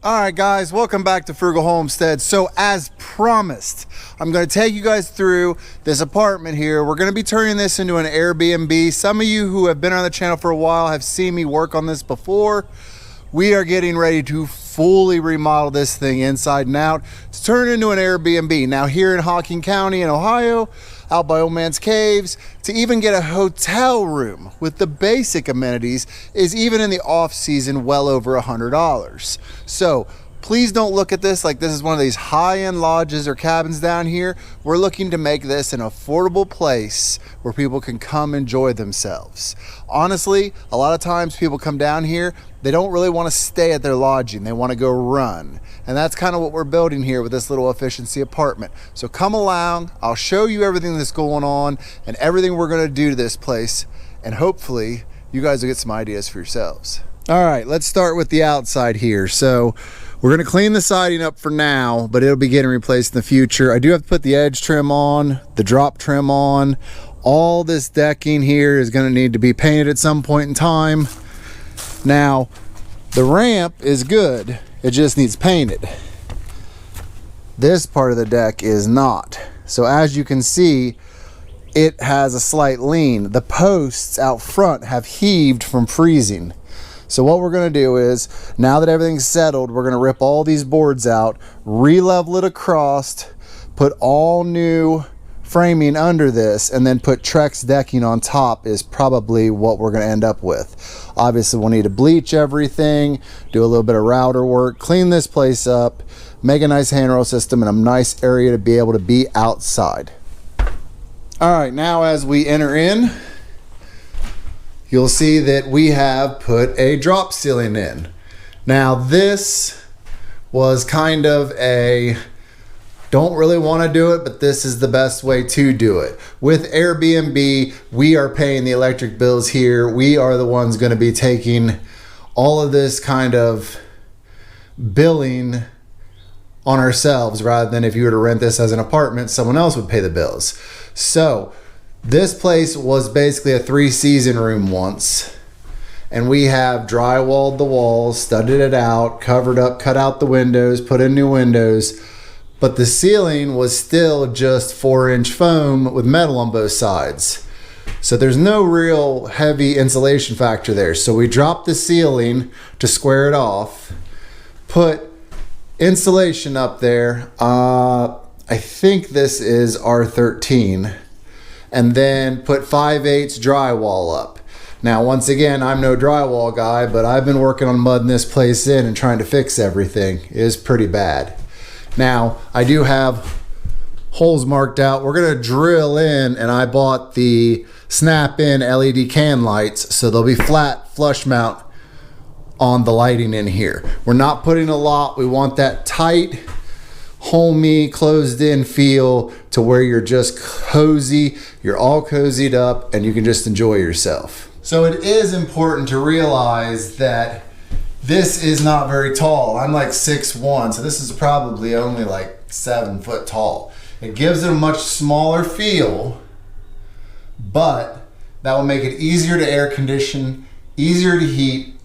All right, guys, welcome back to Frugal Homestead. So as promised, I'm going to take you guys through this apartment here. We're going to be turning this into an Airbnb. Some of you who have been on the channel for a while have seen me work on this before. We are getting ready to fully remodel this thing inside and out to turn it into an Airbnb. Now here in Hocking County in Ohio, out by Old Man's Caves, to even get a hotel room with the basic amenities is even in the off season well over $100. So please don't look at this like this is one of these high-end lodges or cabins down here. We're looking to make this an affordable place where people can come enjoy themselves. Honestly, a lot of times people come down here, they don't really want to stay at their lodging. They want to go run. And that's kind of what we're building here with this little efficiency apartment. So come along, I'll show you everything that's going on and everything we're going to do to this place. And hopefully you guys will get some ideas for yourselves. All right, let's start with the outside here. So we're going to clean the siding up for now, but it'll be getting replaced in the future. I do have to put the edge trim on, the drop trim on. All this decking here is going to need to be painted at some point in time. Now, the ramp is good. It just needs painted. This part of the deck is not. So as you can see, it has a slight lean. The posts out front have heaved from freezing. So what we're going to do is, now that everything's settled, we're going to rip all these boards out, re-level it across, put all new framing under this, and then put Trex decking on top is probably what we're going to end up with. Obviously we'll need to bleach everything, do a little bit of router work, clean this place up, make a nice handrail system and a nice area to be able to be outside. All right, now as we enter in, you'll see that we have put a drop ceiling in. Now this was kind of a don't really want to do it, but this is the best way to do it. With Airbnb, we are paying the electric bills here. We are the ones going to be taking all of this kind of billing on ourselves, rather than if you were to rent this as an apartment, someone else would pay the bills. So this place was basically a 3-season room once, and we have drywalled the walls, studded it out, covered up, cut out the windows, put in new windows. But the ceiling was still just 4-inch foam with metal on both sides. So there's no real heavy insulation factor there. So we dropped the ceiling to square it off, put insulation up there. I think this is R13, and then put 5/8 drywall up. Now, once again, I'm no drywall guy, but I've been working on mudding this place in and trying to fix everything. It is pretty bad. Now, I do have holes marked out. We're gonna drill in, and I bought the snap-in LED can lights, so they'll be flat flush mount on the lighting in here. We're not putting a lot. We want that tight, homey, closed-in feel to where you're just cozy, you're all cozied up, and you can just enjoy yourself. So it is important to realize that this is not very tall. I'm like 6'1", so this is probably only like 7 foot tall. It gives it a much smaller feel, but that will make it easier to air condition, easier to heat,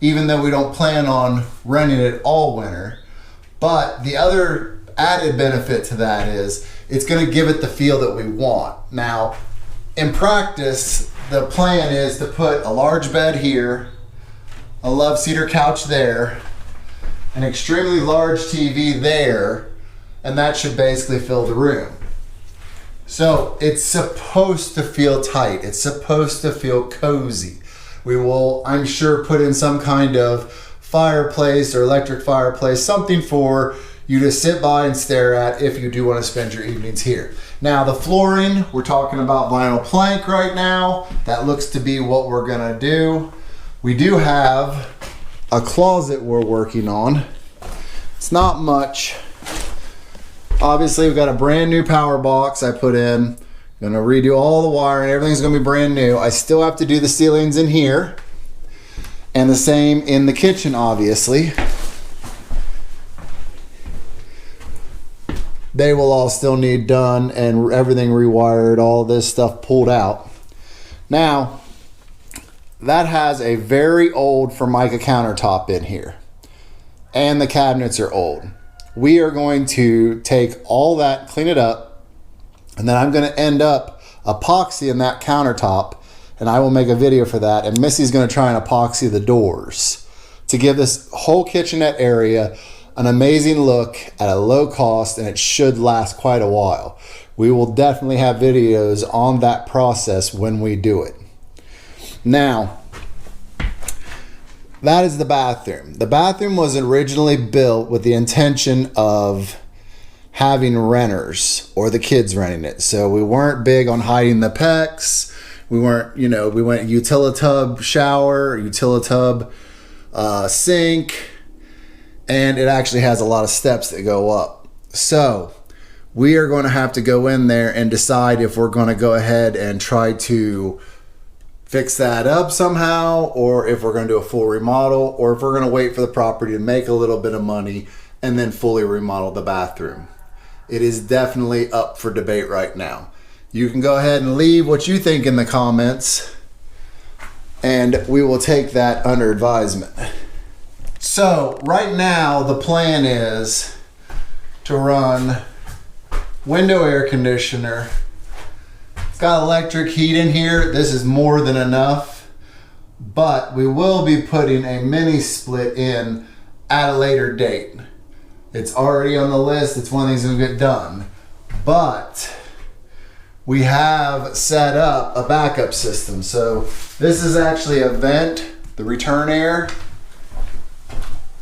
even though we don't plan on running it all winter. But the other added benefit to that is it's gonna give it the feel that we want. Now, in practice, the plan is to put a large bed here, a love cedar couch there, an extremely large TV there, and that should basically fill the room. So it's supposed to feel tight. It's supposed to feel cozy. We will, I'm sure, put in some kind of fireplace or electric fireplace, something for you to sit by and stare at if you do want to spend your evenings here. Now the flooring, we're talking about vinyl plank right now. That looks to be what we're gonna do. We do have a closet we're working on. It's not much. Obviously, we've got a brand new power box I put in. I'm gonna redo all the wiring. Everything's gonna be brand new. I still have to do the ceilings in here, and the same in the kitchen, obviously. They will all still need done, and everything rewired, all this stuff pulled out. Now, that has a very old Formica countertop in here. and the cabinets are old. We are going to take all that, clean it up, and then I'm going to end up epoxying that countertop, and I will make a video for that. And Missy's going to try and epoxy the doors to give this whole kitchenette area an amazing look at a low cost, and it should last quite a while. We will definitely have videos on that process when we do it. Now, that is the bathroom. The bathroom was originally built with the intention of having renters or the kids renting it. So we weren't big on hiding the pecs. We weren't, we went utilitub shower, utilitub sink, and it actually has a lot of steps that go up. So we are going to have to go in there and decide if we're going to go ahead and try to fix that up somehow, or if we're going to do a full remodel, or if we're going to wait for the property to make a little bit of money and then fully remodel the bathroom. It is definitely up for debate right now. You can go ahead and leave what you think in the comments, and we will take that under advisement. So right now the plan is to run window air conditioner. It's got electric heat in here. This is more than enough, but we will be putting a mini split in at a later date. It's already on the list. It's one of these that'll get done, but we have set up a backup system. So this is actually a vent, the return air,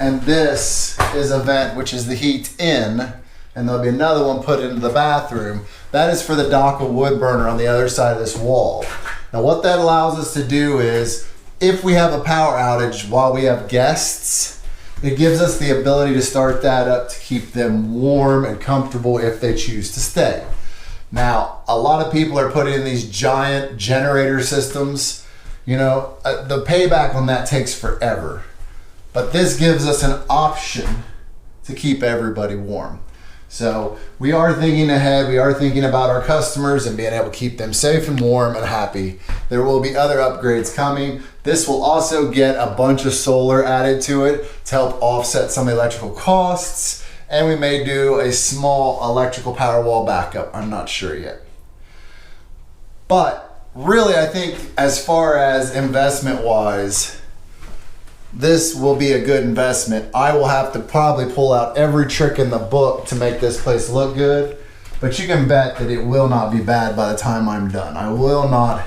and this is a vent, which is the heat in, and there'll be another one put into the bathroom. That is for the dock of wood burner on the other side of this wall. Now what that allows us to do is, if we have a power outage while we have guests, it gives us the ability to start that up to keep them warm and comfortable if they choose to stay. Now, a lot of people are putting in these giant generator systems. The payback on that takes forever. But this gives us an option to keep everybody warm. So we are thinking ahead. We are thinking about our customers and being able to keep them safe and warm and happy. There will be other upgrades coming. This will also get a bunch of solar added to it to help offset some electrical costs. And we may do a small electrical power wall backup. I'm not sure yet. But really, I think as far as investment wise, this will be a good investment. I will have to probably pull out every trick in the book to make this place look good, but you can bet that it will not be bad by the time I'm done. I will not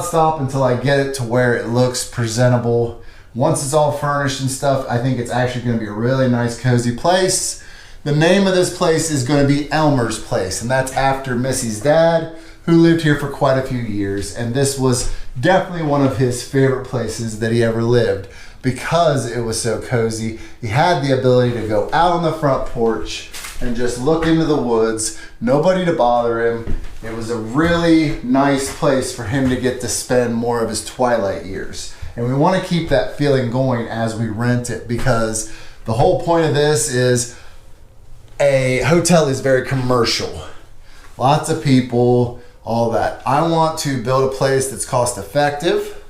stop until I get it to where it looks presentable. Once it's all furnished and stuff, I think it's actually going to be a really nice, cozy place. The name of this place is going to be Elmer's Place, and that's after Missy's dad, who lived here for quite a few years, and this was definitely one of his favorite places that he ever lived because it was so cozy. He had the ability to go out on the front porch and just look into the woods, nobody to bother him. It was a really nice place for him to get to spend more of his twilight years. And we want to keep that feeling going as we rent it, because the whole point of this is a hotel is very commercial. Lots of people, all that. I want to build a place that's cost effective.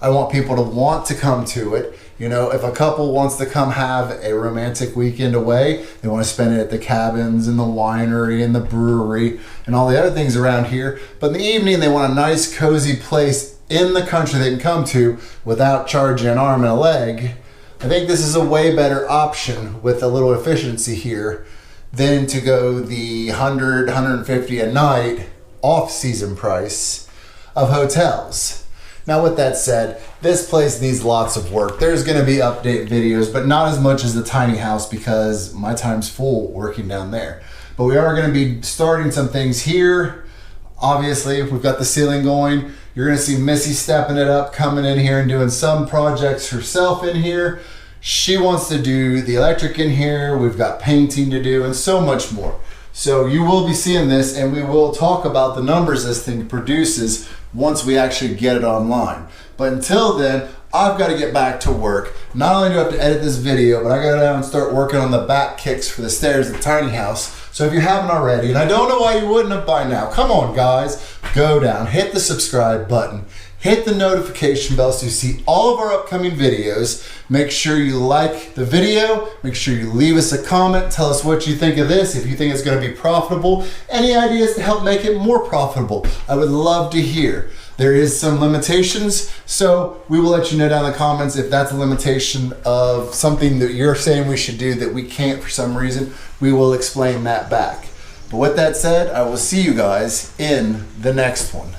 I want people to want to come to it. If a couple wants to come have a romantic weekend away, they want to spend it at the cabins and the winery and the brewery and all the other things around here. But in the evening, they want a nice, cozy place in the country they can come to without charging an arm and a leg. I think this is a way better option with a little efficiency here than to go the $100, $150 a night off-season price of hotels. Now with that said, this place needs lots of work. There's going to be update videos, but not as much as the tiny house because my time's full working down there. But we are going to be starting some things here. Obviously, we've got the ceiling going. You're going to see Missy stepping it up, coming in here and doing some projects herself in here. She wants to do the electric in here. We've got painting to do and so much more. So you will be seeing this, and we will talk about the numbers this thing produces once we actually get it online. But until then, I've got to get back to work. Not only do I have to edit this video, but I got to go down and start working on the back kicks for the stairs at the tiny house. So if you haven't already, and I don't know why you wouldn't have by now, come on guys, go down, hit the subscribe button, hit the notification bell so you see all of our upcoming videos. Make sure you like the video, make sure you leave us a comment, tell us what you think of this, if you think it's gonna be profitable, any ideas to help make it more profitable. I would love to hear. There is some limitations, so we will let you know down in the comments if that's a limitation of something that you're saying we should do that we can't for some reason. We will explain that back. But with that said, I will see you guys in the next one.